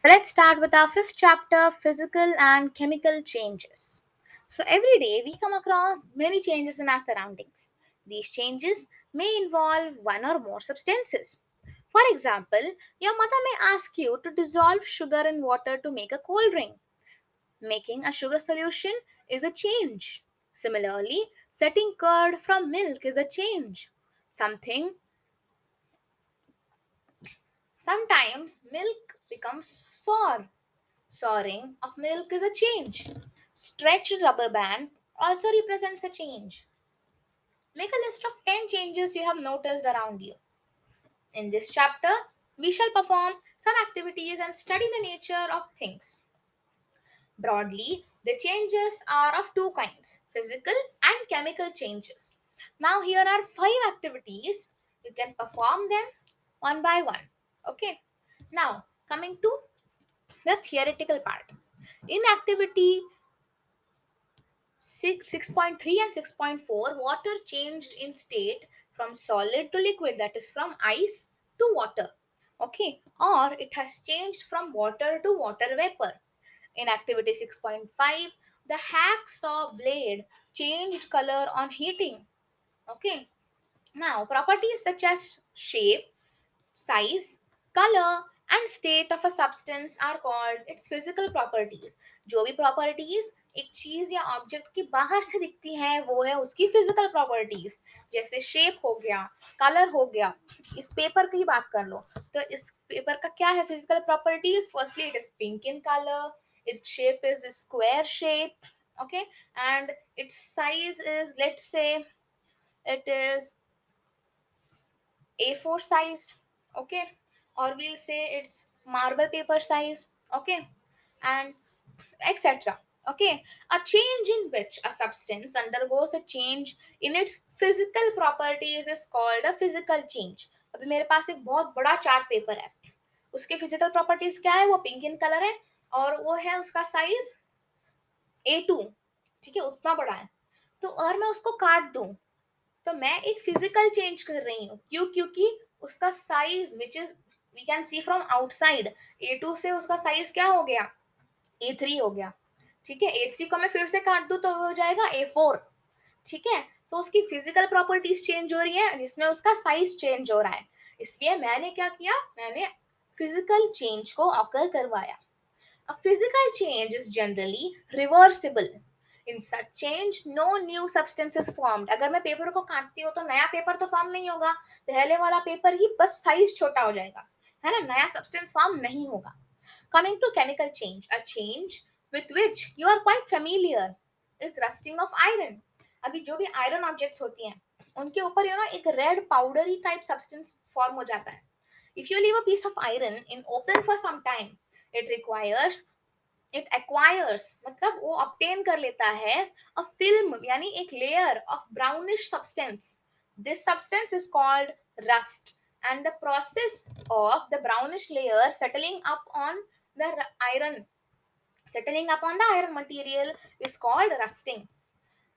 Let's start with our fifth chapter, physical and chemical changes. So, every day we come across many changes in our surroundings. These changes may involve one or more substances. For example, your mother may ask you to dissolve sugar in water to make a cold drink. Making a sugar solution is a change. Similarly, setting curd from milk is a change. Something Sometimes milk becomes sour. Souring of milk is a change. Stretched rubber band also represents a change. Make a list of 10 changes you have noticed around you. In this chapter, we shall perform some activities and study the nature of things. Broadly, the changes are of two kinds, physical and chemical changes. Now, here are 5 activities. You can perform them one by one. Okay. Now, coming to the theoretical part. In activity 6.3 and 6.4, water changed in state from solid to liquid, that is from ice to water. Okay, or it has changed from water to water vapor. In activity 6.5, the hacksaw blade changed color on heating. Okay, now properties such as shape, size, color and state of a substance are called its physical properties. जो भी properties एक चीज या object की बाहर से दिखती है वो है उसकी फिजिकल प्रॉपर्टीज. जैसे शेप हो गया, कलर हो गया. इस पेपर की बात कर लो तो इस पेपर का क्या है physical properties. Firstly it is pink in colour, its shape is a square shape, okay, and its size is, let's say, it is A4 size, okay, or we'll say it's marble paper size, okay, and etc. Okay, a change in which a substance undergoes a change in its physical properties is called a physical change. अभी मेरे पास एक बहुत बड़ा chart paper है, उसके physical properties क्या है, वो पिंक इन कलर है और वो है उसका साइज A2, ठीक है, उतना बड़ा है. तो अगर मैं उसको काट दूं तो मैं एक फिजिकल चेंज कर रही हूँ. क्यों? क्योंकि उसका size which is we can see from outside, A2 से उसका साइज क्या हो गया, A3 हो गया. ठीक है, A3 को मैं फिर से काट दूं तो हो जाएगा A4. ठीक है, तो उसकी फिजिकल प्रॉपर्टीज चेंज हो रही है जिसमें उसका साइज चेंज हो रहा है. इसलिए मैंने क्या किया, मैंने फिजिकल चेंज को ऑकर करवाया. A physical change is generally reversible. In such change, no new substance is formed. अगर मैं पेपर को काटती हूँ तो नया पेपर तो फॉर्म नहीं होगा, पहले वाला पेपर ही बस साइज छोटा हो जाएगा, है ना, नया सब्सटेंस फॉर्म नहीं होगा. Coming to chemical change, a change with which you are quite familiar is rusting of iron. अभी जो भी आयरन ऑब्जेक्ट्स होती हैं उनके ऊपर यू नो एक red powdery type substance form हो जाता है. If you leave a piece of iron in open for some time, it requires it acquires मतलब वो ऑब्टेन कर लेता है अ फिल्म यानी एक layer of brownish substance. This substance is called rust and the process of the brownish layer the iron settling up on the iron material is called rusting.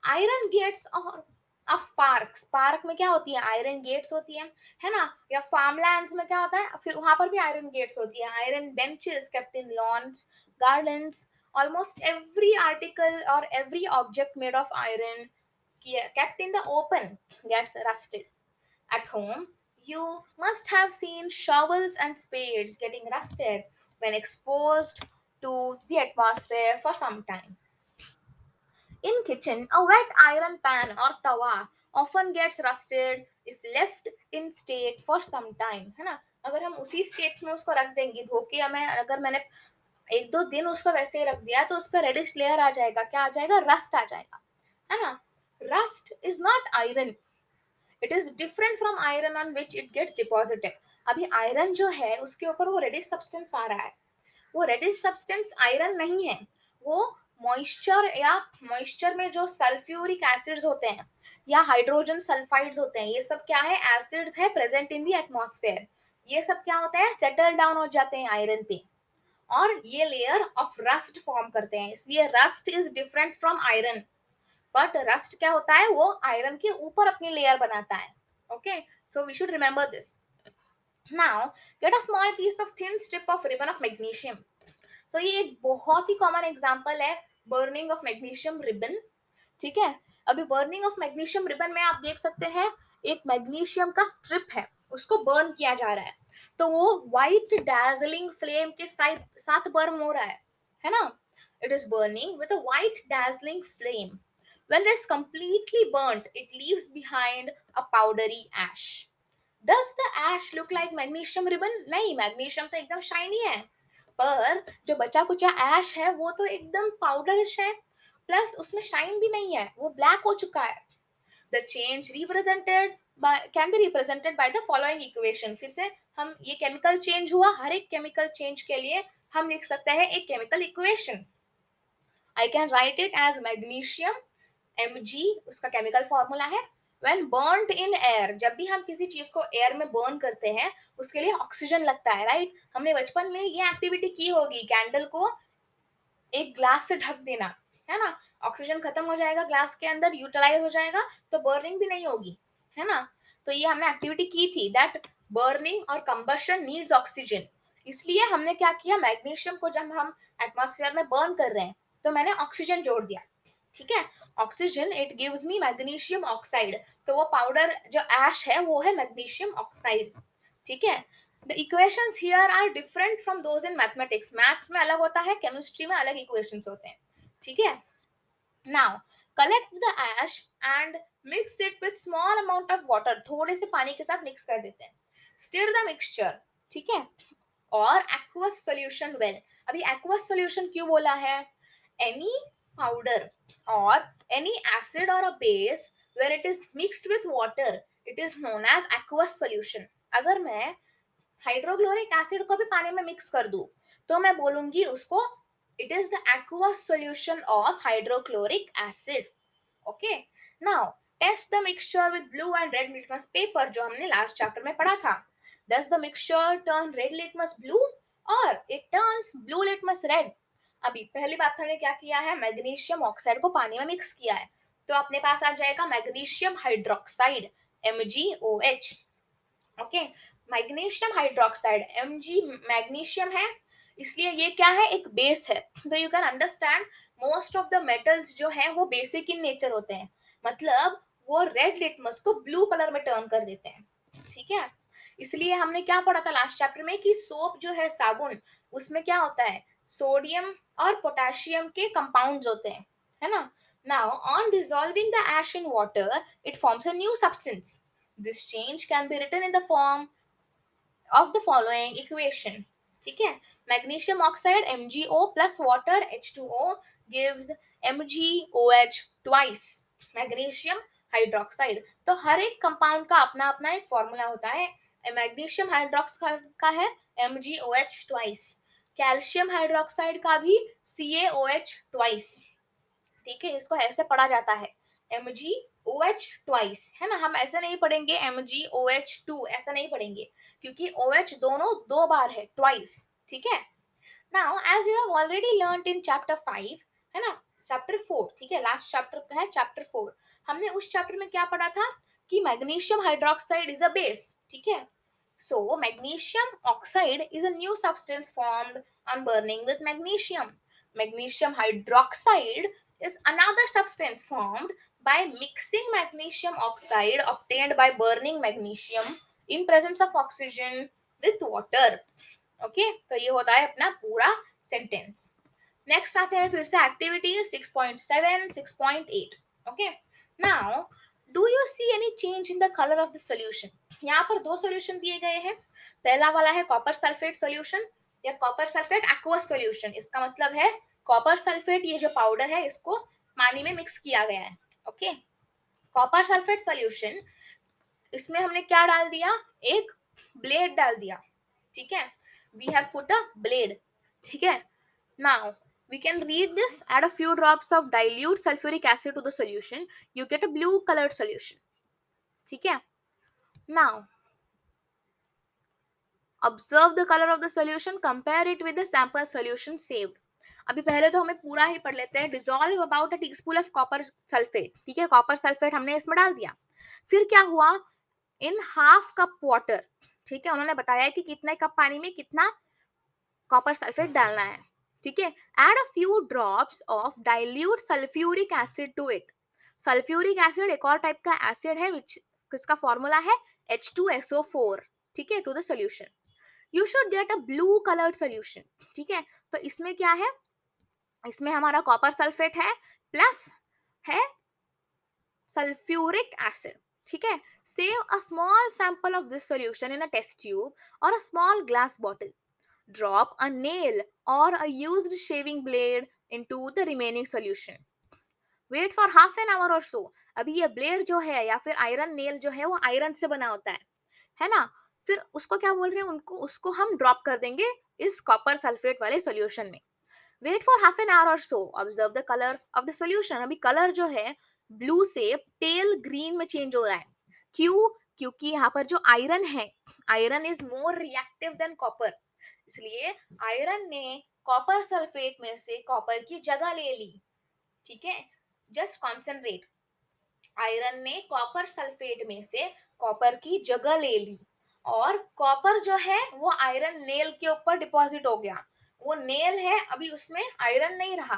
Iron gates और of park, park में क्या होती है, iron gets होती है ना, या farmlands में क्या होता है, फिर वहां पर भी आयरन गेट्स होती है. Iron benches kept in lawns, gardens, almost every article or every object made of iron kept in the open gets rusted. At home, you must have seen shovels and spades getting rusted when exposed to the atmosphere for some time. In kitchen, a wet iron pan or tawa often gets rusted if left in state for some time, है ना. अगर हम उसी state में उसको रख देंगे धो के, हमें अगर मैंने 1-2 दिन उसको वैसे ही रख दिया तो उस पर रेडिश लेयर आ जाएगा, क्या आ जाएगा, रस्ट आ जाएगा, है ना. Rust is not iron, it is different from iron on which it gets deposited. अभी आयरन जो है उसके ऊपर वो रेडिश सब्सटेंस आ रहा है, वो रेडिश सब्सटेंस आयरन नहीं है, वो मॉइस्चर या मॉइस्चर में जो सल्फ्यूरिक एसिड्स होते हैं या हाइड्रोजन सल्फाइड्स होते हैं, ये सब क्या है, एसिड्स है प्रेजेंट इन द एटमॉस्फेयर. ये सब क्या होता है, सेटल डाउन हो जाते हैं आयरन पे और ये लेयर ऑफ रस्ट फॉर्म करते हैं. इसलिए rust is different from iron. But rust क्या होता है, वो आयरन के ऊपर अपनी लेयर बनाता है. Okay, so we should remember this. Now, get a small piece of thin strip of ribbon of magnesium. सो ये एक बहुत ही कॉमन एग्जांपल है बर्निंग ऑफ मैग्नीशियम रिबन, ठीक है। अभी बर्निंग ऑफ मैग्नीशियम रिबन में आप देख सकते हैं एक मैग्नीशियम का स्ट्रिप है, उसको बर्न किया जा रहा है, तो वो व्हाइट dazzling फ्लेम के साथ साथ बर्न हो रहा है ना। It is burning with a white dazzling flame. When it is completely burnt, it leaves behind a powdery ash. Does the ash look like magnesium ribbon? नहीं, मैग्नीशियम तो एकदम शाइनी है, पर जो बचा कुचा ऐश है वो तो एकदम पाउडरिश है, प्लस उसमें शाइन भी नहीं है, वो ब्लैक हो चुका है। The change represented can be represented by the following equation. फिर से हम ये केमिकल चेंज हुआ, हर एक केमिकल चेंज के लिए हम लिख सकते हैं एक chemical equation. I can write it as magnesium Mg, उसका केमिकल फॉर्मूला है। When burnt in air, जब भी हम किसी चीज को एयर में बर्न करते हैं उसके लिए ऑक्सीजन लगता है, राइट। हमने बचपन में ये एक्टिविटी की होगी, कैंडल को एक ग्लास से ढक देना, है ना। ऑक्सीजन खत्म हो जाएगा ग्लास के अंदर, यूटिलाइज हो जाएगा, तो बर्निंग भी नहीं होगी, है ना। तो ये हमने एक्टिविटी की थी, दैट बर्निंग और कंबशन नीड्स ऑक्सीजन। इसलिए हमने क्या किया, मैग्नीशियम को जब हम एटमॉस्फेयर में बर्न कर रहे हैं तो मैंने ऑक्सीजन जोड़ दिया, ठीक है। Oxygen, it gives me magnesium oxide, तो वो पाउडर जो ऐश है वो है मैग्नीशियम ऑक्साइड, ठीक है। The equations here are different from those in mathematics, maths में अलग होता है, केमिस्ट्री में अलग इक्वेशंस होते हैं, ठीक है। Now collect the ash and mix it with small amount of water, थोड़े से पानी के साथ मिक्स कर देते हैं। स्टिर द मिक्सचर, ठीक है, और aqueous solution well। अभी aqueous solution क्यों बोला है, any powder or any acid or a base where it is mixed with water, it is known as aqueous solution। अगर मैं हाइड्रोक्लोरिक एसिड को भी पानी में मिक्स कर दूं तो मैं बोलूंगी उसको it is the aqueous solution of hydrochloric acid, okay। now test the mixture with blue and red litmus paper, जो हमने लास्ट चैप्टर में पढ़ा था। does the mixture turn red litmus blue or it turns blue litmus red? अभी पहली बात हमने क्या किया है, मैग्नीशियम ऑक्साइड को पानी में मिक्स किया है, तो अपने पास आ जाएगा magnesium hydroxide MgOH, okay. Magnesium hydroxide Mg magnesium है, इसलिए ये क्या है, एक बेस है। तो you can understand most of the metals जो है वो बेसिक इन नेचर होते हैं, मतलब वो रेड लिटमस को ब्लू कलर में टर्न कर देते हैं, ठीक है। इसलिए हमने क्या पढ़ा था लास्ट चैप्टर में कि सोप जो है, साबुन, उसमें क्या होता है, सोडियम और पोटेशियम के कंपाउंड्स होते हैं, है ना। Now on dissolving the ash in water it forms a new substance. This change can be written in the form of the following equation, ठीक है। Magnesium oxide MgO plus water H2O gives MgOH twice magnesium hydroxide. तो हर एक compound का अपना अपना एक formula होता है। मैग्नीशियम हाइड्रोक्साइड का है MgOH twice, कैल्शियम हाइड्रोक्साइड का भी CaOH twice, ठीक है। इसको ऐसे पढ़ा जाता है MgOH ट्वाइस, है ना। हम ऐसे नहीं पढ़ेंगे MgOH2, ऐसा नहीं पढ़ेंगे, क्योंकि OH दोनों दो बार है, ट्वाइस, ठीक है। Now as you have already learned in chapter 5, है ना, चैप्टर 4, ठीक है, लास्ट चैप्टर है चैप्टर 4। हमने उस चैप्टर में क्या पढ़ा था कि magnesium hydroxide is a base, ठीक है। So magnesium oxide is a new substance formed on burning with magnesium. Magnesium hydroxide is another substance formed by mixing magnesium oxide obtained by burning magnesium in presence of oxygen with water. Okay, तो ये होता है अपना पूरा sentence. Next आते हैं फिर से activities 6.7, 6.8। Okay, now do you see any change in the colour of the solution? यहाँ पर दो सॉल्यूशन दिए गए हैं। पहला वाला है कॉपर सल्फेट सॉल्यूशन या कॉपर सल्फेट एक्वस सॉल्यूशन। इसका मतलब है कॉपर सल्फेट, ये जो पाउडर है, इसको पानी में मिक्स किया गया है। ओके, कॉपर सल्फेट सॉल्यूशन, इसमें हमने क्या डाल दिया, एक ब्लेड डाल दिया, ठीक है। We have put a blade, ठीक है। Now we can read this, add a few drops of dilute sulfuric acid to the solution, you get a blue colored solution, ठीक है। now observe the color of the solution, compare it with the sample solution saved। अभी पहले तो हमें पूरा ही पढ़ लेते हैं। Dissolve about a teaspoon of copper sulphate, ठीक है, कॉपर सल्फेट हमने इसमें डाल दिया। फिर क्या हुआ, इन हाफ कप वाटर, ठीक है, उन्होंने बताया कि कितने कप पानी में कितना कॉपर सल्फेट डालना है, ठीक है, add a few drops of dilute sulphuric acid to it. Sulphuric acid एक और टाइप का एसिड है विच किसका फॉर्मूला है H2SO4, ठीक है, to the solution. You should get a blue coloured solution, ठीक है। तो इसमें क्या है, इसमें हमारा कॉपर सल्फेट है प्लस है सल्फ्यूरिक एसिड, ठीक है। Save a small sample of this solution in a test tube और a small glass bottle. Drop a nail और a used shaving blade into the remaining solution. Wait for half an hour और so. अभी ये blade जो है या फिर iron nail जो है वो आयरन से बना होता है ना। फिर उसको क्या बोल रहे हैं, उनको उसको हम ड्रॉप कर देंगे इस कॉपर सल्फेट वाले सॉल्यूशन में। Wait for half an hour और so, observe the colour of the solution. अभी कलर जो है ब्लू से पेल ग्रीन में चेंज हो रहा है। क्यों? क्योंकि यहाँ पर जो आयरन है, iron is more reactive than copper, इसलिए आयरन ने कॉपर सल्फेट में से कॉपर की जगह ले ली, ठीक है। जस्ट कॉन्सेंट्रेट, आयरन ने कॉपर सल्फेट में से कॉपर की जगह ले ली और कॉपर जो है वो आयरन नेल के ऊपर डिपॉजिट हो गया। वो नेल है, अभी उसमें आयरन नहीं रहा,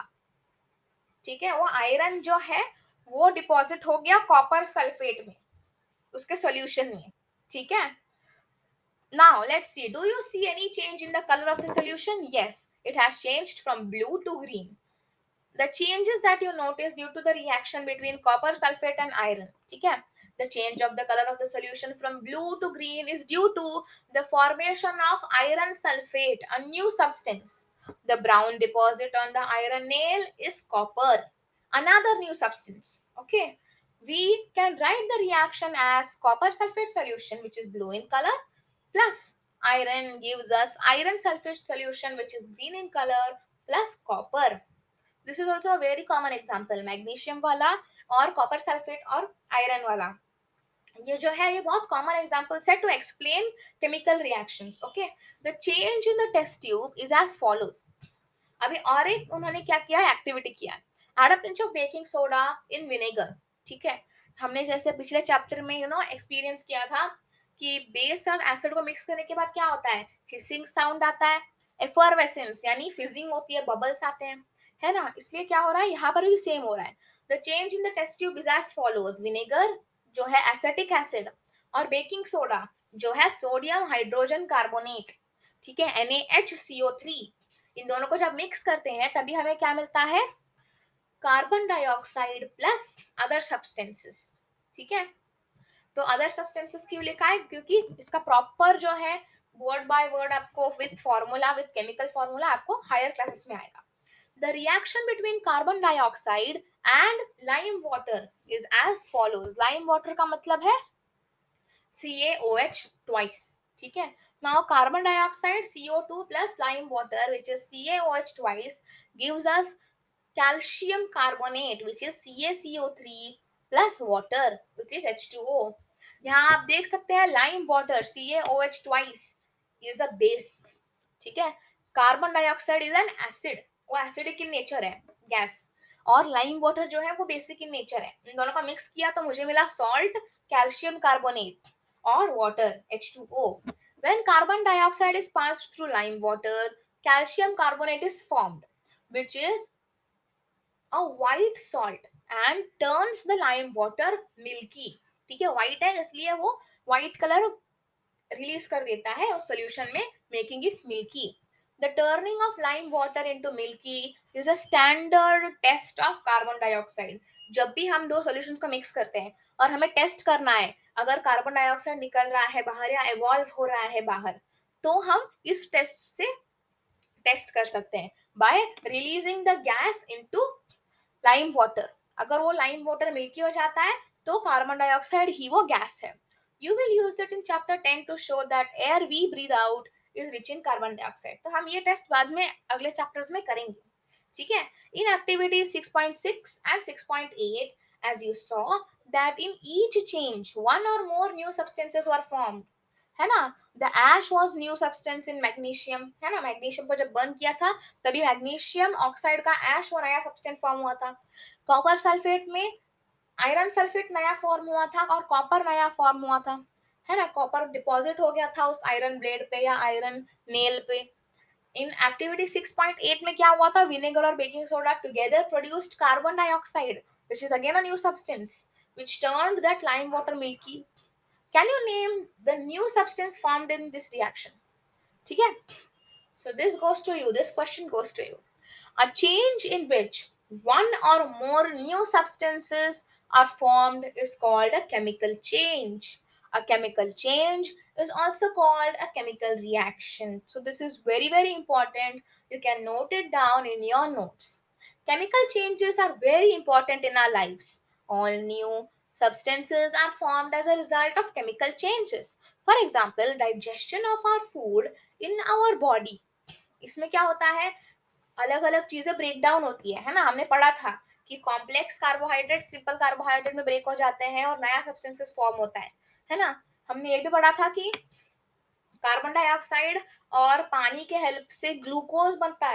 ठीक है। वो आयरन जो है वो डिपॉजिट हो गया कॉपर सल्फेट में, उसके सॉल्यूशन में, ठीक है। Now let's see, do you see any change in the color of the solution? Yes, it has changed from blue to green. The changes that you notice due to the reaction between copper sulfate and iron, ठीक है। The change of the color of the solution from blue to green is due to the formation of iron sulfate, a new substance. The brown deposit on the iron nail is copper, another new substance. Okay, we can write the reaction as copper sulfate solution, which is blue in color, plus iron gives us iron sulfate solution, which is green in color, plus copper. This is also a very common example, magnesium वाला और copper sulphate और iron वाला। ये जो है ये बहुत common examples है to explain chemical reactions. Okay, the change in the test tube is as follows. अभी और एक उन्होंने क्या किया, एक्टिविटी किया, add a pinch of baking soda in vinegar, ठीक है। हमने जैसे पिछले चैप्टर में एक्सपीरियंस किया था कि बेस और एसिड को मिक्स करने के बाद क्या होता है, हिसिंग साउंड आता है, एफरवेसेंस यानी फिजिंग होती है, बबल्स आते हैं, है ना। इसलिए क्या हो रहा है, यहाँ पर भी सेम हो रहा है। The change in the test tube is as follows, vinegar जो है एसिटिक एसिड और बेकिंग सोडा जो है सोडियम हाइड्रोजन कार्बोनेट, ठीक है, NaHCO3। इन दोनों को जब मिक्स करते हैं तभी हमें क्या मिलता है, carbon dioxide plus other substances, ठीक है। तो अदर सब्सटेंसेस क्यों लिखा है, क्योंकि इसका प्रॉपर जो है वर्ड बाय वर्ड आपको with formula, with chemical formula आपको हायर क्लासेस में आएगा। The reaction between carbon dioxide and lime water is as follows. Lime water का मतलब है CaOH twice, ठीक है। Now carbon dioxide CO2 plus lime water which is CaOH twice gives us calcium carbonate which is CaCO3 plus water which is H2O। यहाँ आप देख सकते हैं lime water CaOH twice is a base, ठीक है। Carbon dioxide is an acid, वो acidic in nature है, gas, और लाइम वाटर जो है वो बेसिक इन नेचर है। इन दोनों का मिक्स किया तो मुझे मिला सॉल्ट, कैल्शियम कार्बोनेट और water H2O। When carbon dioxide is passed through lime water, calcium carbonate is formed, which is a white salt and turns the lime water milky, ठीक है। white है इसलिए वो white कलर रिलीज कर देता है उस सॉल्यूशन में, making it milky. The turning of lime water into milky is a standard test of carbon dioxide. जब भी हम दो सॉल्यूशंस को मिक्स करते हैं और हमें टेस्ट करना है अगर कार्बन डाइऑक्साइड निकल रहा है बाहर या इवॉल्व हो रहा है बाहर, तो हम इस टेस्ट से टेस्ट कर सकते हैं bye releasing the gas into lime water. अगर वो लाइम वाटर मिल्की हो जाता है तो कार्बन डाइऑक्साइड ही वो गैस है। You will use it in chapter 10 to show that air we breathe out is rich in carbon dioxide. तो हम ये टेस्ट बाद में अगले चैप्टर्स में करेंगे, ठीक है। In activity 6.6 and 6.8 as you saw that in each change one or more new substances were formed, है ना। The ash was new substance in magnesium, है ना। मैग्नीशियम को जब बर्न किया था तभी मैग्नीशियम ऑक्साइड का एश वो नया सब्सटेंस फॉर्म हुआ था। कॉपर सल्फेट में आयरन सल्फेट नया फॉर्म हुआ था और कॉपर नया फॉर्म हुआ था, है ना। कॉपर डिपॉजिट हो गया था उस आयरन ब्लेड पे या आयरन नेल पे। इन एक्टिविटी 6.8 में क्या हुआ था, विनेगर और baking soda together produced carbon dioxide which is again a new substance which turned that lime water milky. Can you name the new substance formed in this reaction? ठीक है, so this goes to you, this question goes to you. A change in which one or more new substances are formed is called a chemical change. A chemical change is also called a chemical reaction. So this is very very important. You can note it down in your notes. Chemical changes are very important in our lives. All new substances are formed as a result of chemical changes. For example, digestion of our food in our body. इसमें क्या होता है, अलग अलग चीजें break down होती है ना. हमने पढ़ा था कि कॉम्प्लेक्स कार्बोहाइड्रेट सिंपल कार्बोहाइड्रेट में ब्रेक हो जाते हैं और नया सब्सटेंसेस फॉर्म होता है ना. हमने ये भी पढ़ा था कि कार्बन डाइऑक्साइड और पानी के हेल्प से ग्लूकोज बनता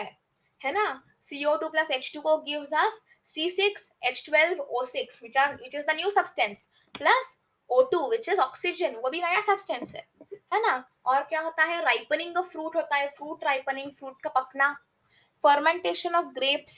है ना. CO2 plus H2O gives us C6H12O6 which is the new substance plus O2 which is oxygen, वो भी नया सब्सटेंस है ना. और क्या होता है, राइपनिंग ऑफ फ्रूट होता है, फ्रूट राइपनिंग, फ्रूट का पकना. Fermentation of grapes,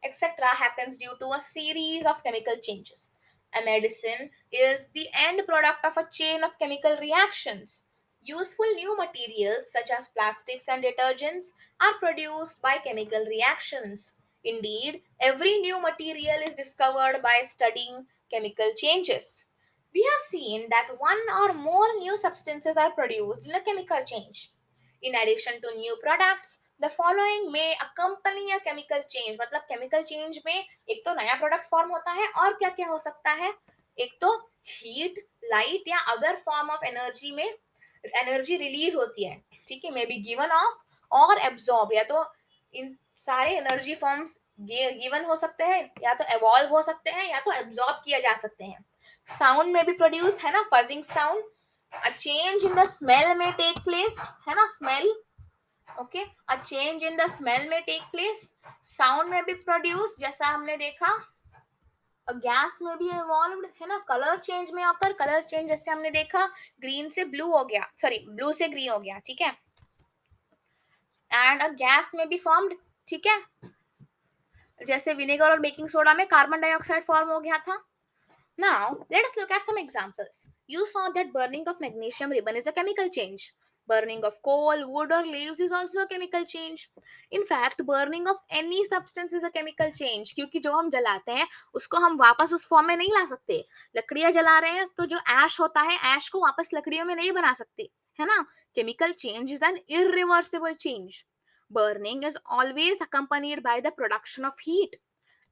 etc., happens due to a series of chemical changes. A medicine is the end product of a chain of chemical reactions. Useful new materials such as plastics and detergents are produced by chemical reactions. Indeed, every new material is discovered by studying chemical changes. We have seen that one or more new substances are produced in a chemical change. In addition to new products, the following may accompany a chemical change. मतलब chemical change में एक तो नया product form होता है और क्या क्या हो सकता है, एक तो heat, light या other form of energy में energy release होती है. ठीक है, may be given off और absorb, या तो इन सारे energy forms given हो सकते हैं, या तो evolve हो सकते हैं, या तो absorb किया जा सकते हैं. Sound में भी produce है ना, fuzzing sound. A change in the smell may take place, है ना, smell. Okay, a change in the smell may take place. Sound may be produced, जैसा हमने देखा. A gas may be evolved, है ना. कलर चेंज में आकर, colour change जैसे हमने देखा, ग्रीन से ब्लू हो गया, सॉरी ब्लू से ग्रीन हो गया. ठीक है, एंड अ गैस में बी फॉर्म्ड. ठीक है, जैसे विनेगर और बेकिंग सोडा में कार्बन डाइऑक्साइड फॉर्म हो गया था. Now, let us look at some examples. You saw that burning of magnesium ribbon is a chemical change. Burning of coal, wood, or leaves is also a chemical change. In fact, burning of any substance is a chemical change. क्योंकि जो हम जलाते हैं उसको हम वापस उस form में नहीं ला सकते. लकड़ियां जला रहे हैं तो जो ऐश होता है, ऐश को वापस लकड़ियों में नहीं बना सकते, है ना. Chemical change is an irreversible change. Burning is always accompanied by the production of heat.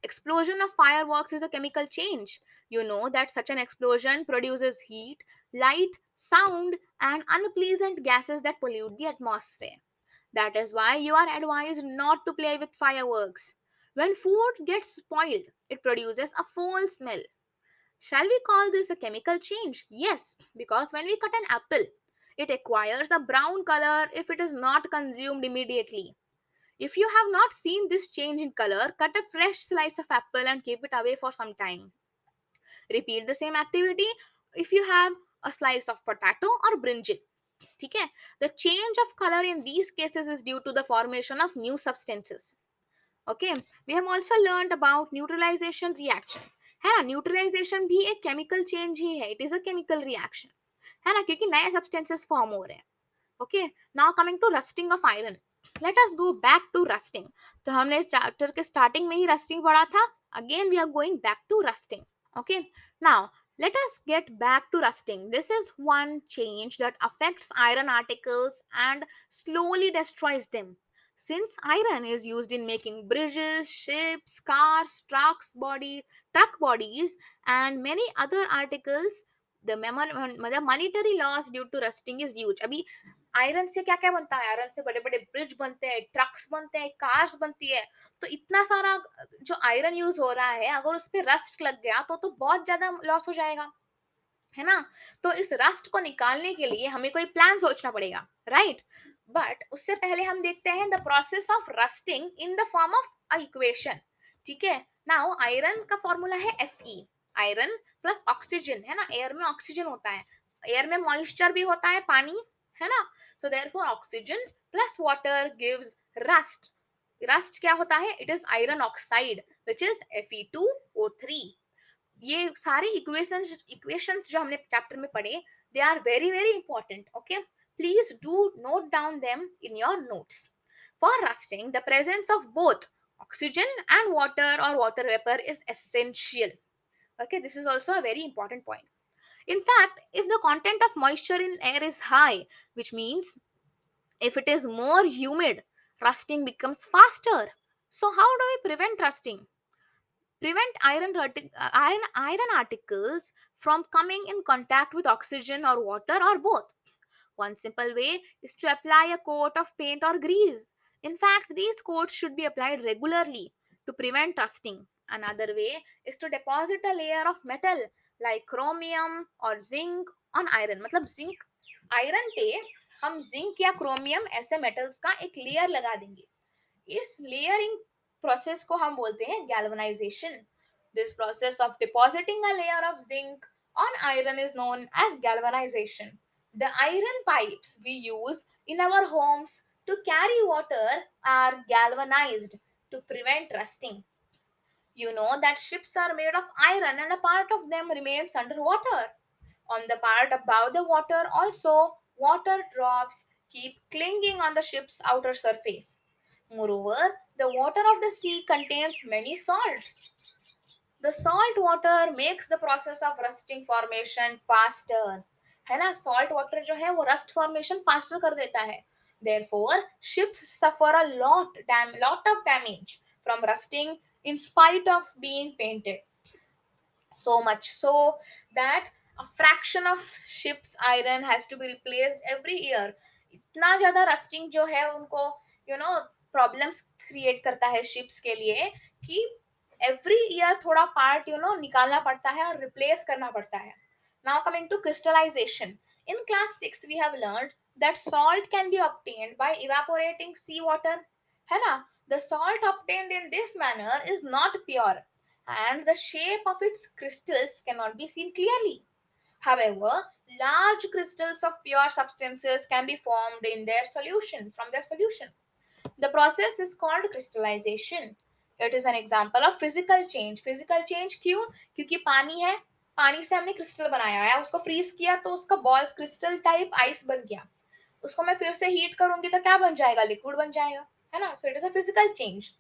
Explosion of fireworks is a chemical change. You know that such an explosion produces heat, light, sound, and unpleasant gases that pollute the atmosphere. That is why you are advised not to play with fireworks. When food gets spoiled, it produces a foul smell. Shall we call this a chemical change? Yes, because when we cut an apple, it acquires a brown color if it is not consumed immediately. If you have not seen this change in color, cut a fresh slice of apple and keep it away for some time. Repeat the same activity if you have a slice of potato or brinjal. ठीक है? The change of color in these cases is due to the formation of new substances. Okay, we have also learned about neutralization reaction. है ना, neutralisation भी एक chemical change ही है. It is a chemical reaction, है ना, क्योंकि नए सब्सटेंसेस फॉर्म हो रहे हैं. Okay, now coming to rusting of iron. Let us go back to rusting. तो हमने चैप्टर के स्टार्टिंग में ही रस्टिंग पढ़ा था. Again we are going back to rusting. Okay, now let us get back to rusting. This is one change that affects iron particles and slowly destroys them. Since iron is used in making bridges, ships, cars, truck bodies, and many other articles, the monetary loss due to rusting is huge. अभी iron से क्या क्या बनता है, iron से बड़े बड़े bridge बनते हैं, ट्रक्स बनते हैं, कार्स बनती है. तो इतना सारा जो आयरन यूज हो रहा है, अगर उस पर रस्ट लग गया तो बहुत ज्यादा लॉस हो जाएगा, है ना. तो इस रस्ट को निकालने के लिए हमें कोई प्लान सोचना पड़ेगा, राइट. बट उससे पहले हम देखते हैं the process of rusting in the form of a equation. ठीक है, नाउ आयरन का फॉर्मूला है Fe. आयरन प्लस ऑक्सीजन, है ना, एयर में ऑक्सीजन होता है, एयर में मॉइस्चर भी होता है, पानी, है ना. So therefore oxygen plus water gives rust. Rust क्या होता है? It is iron oxide which is Fe2O3. ये सारे इक्वेशंस जो हमने चैप्टर में पढ़े, they are very very important. Okay, please do note down them in your notes. For rusting, the presence of both oxygen and water or water vapor is essential. Okay, this is also a very important point. In fact, if the content of moisture in air is high, which means if it is more humid, rusting becomes faster. So, how do we prevent rusting? Prevent iron articles from coming in contact with oxygen or water or both. One simple way is to apply a coat of paint or grease. In fact, these coats should be applied regularly to prevent rusting. Another way is to deposit a layer of metal like chromium or zinc on iron. मतलब zinc, iron पे हम zinc या chromium ऐसे metals का एक layer लगा देंगे. इस layering process को हम बोलते हैं galvanization. This process of depositing a layer of zinc on iron is known as galvanization. The iron pipes we use in our homes to carry water are galvanized to prevent rusting. You know that ships are made of iron and a part of them remains underwater. On the part above the water also, water drops keep clinging on the ship's outer surface. Moreover, the water of the sea contains many salts. The salt water makes the process of rusting formation faster. है ना, salt water जो है वो rust formation faster कर देता है. Therefore, ships suffer a lot of damage from rusting in spite of being painted. So much so that a fraction of ship's iron has to be replaced every year. इतना ज्यादा rusting जो है उनको problems create करता है ships के लिए कि एवरी ईयर थोड़ा पार्ट निकालना पड़ता है और रिप्लेस करना पड़ता है. Now coming to crystallisation. In class 6 we have learned that salt can be obtained by evaporating sea water. है ना. The salt obtained in this manner is not pure and the shape of its crystals cannot be seen clearly. However, large crystals of pure substances can be formed in their solution from their solution. The process is called crystallization. It is an example of physical change. Physical change क्यों? क्योंकि पानी है, पानी से हमने crystal बनाया है, उसको फ्रीज किया तो उसका बॉल्स क्रिस्टल टाइप आइस बन गया. उसको मैं फिर से हीट करूंगी तो क्या बन जाएगा? लिक्विड बन जाएगा. है ना. So it is a physical change.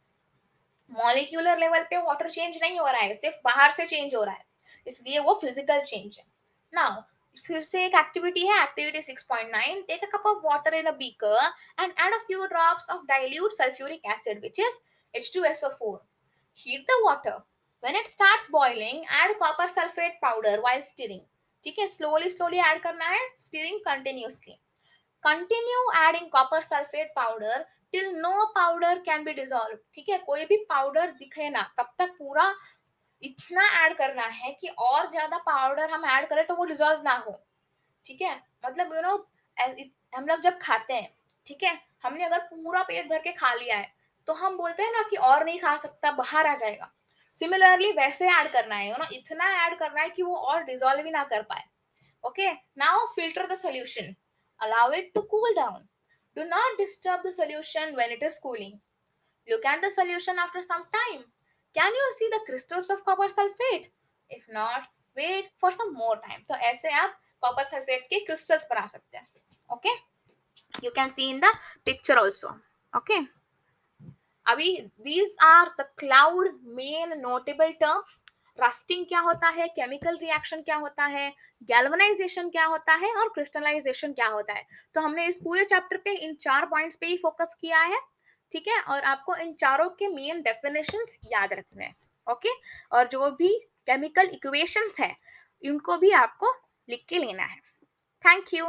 Molecular level पे वाटर चेंज नहीं हो रहा है, सिर्फ बाहर से चेंज हो रहा है, इसलिए वो फिजिकल चेंज है. नाउ फिर से एक एक्टिविटी है, activity 6.9. Take a cup of water in a beaker and add a few drops of dilute sulphuric acid which is H2SO4. Heat the water. When it starts boiling add copper sulphate powder while stirring. ठीक है, slowly slowly add करना है, stirring continuously. Continue adding copper sulphate powder till no powder can be dissolve. ठीक है, कोई भी powder दिखे ना तब तक पूरा इतना ऐड करना है कि और ज्यादा पाउडर हम ऐड करें तो वो डिसॉल्व ना हो. ठीक है, मतलब हम लोग जब खाते हैं, ठीक है, हमने अगर पूरा पेट भर के खा लिया है तो हम बोलते हैं ना कि और नहीं खा सकता, बाहर आ जाएगा. सिमिलरली वैसे ऐड करना है, इतना ऐड करना है कि वो और डिसॉल्व ही ना कर पाए. Okay, now filter the solution. Allow it to cool down. Do not disturb the solution when it is cooling. Look at the solution after some time. Can you see the crystals of copper sulfate? If not, wait for some more time. So ऐसे आप copper sulfate के crystals बना सकते हैं. Okay? You can see in the picture also. Okay? अभी these are the cloud main notable terms. Rusting क्या होता है, केमिकल रिएक्शन क्या होता है, गैल्वनाइजेशन क्या होता है और क्रिस्टलाइजेशन क्या होता है. तो हमने इस पूरे चैप्टर पे इन 4 पॉइंट्स पे ही फोकस किया है. ठीक है, और आपको इन चारों के मेन डेफिनेशंस याद रखने हैं. ओके, और जो भी केमिकल इक्वेशंस है इनको भी आपको लिख के लेना है. Thank you.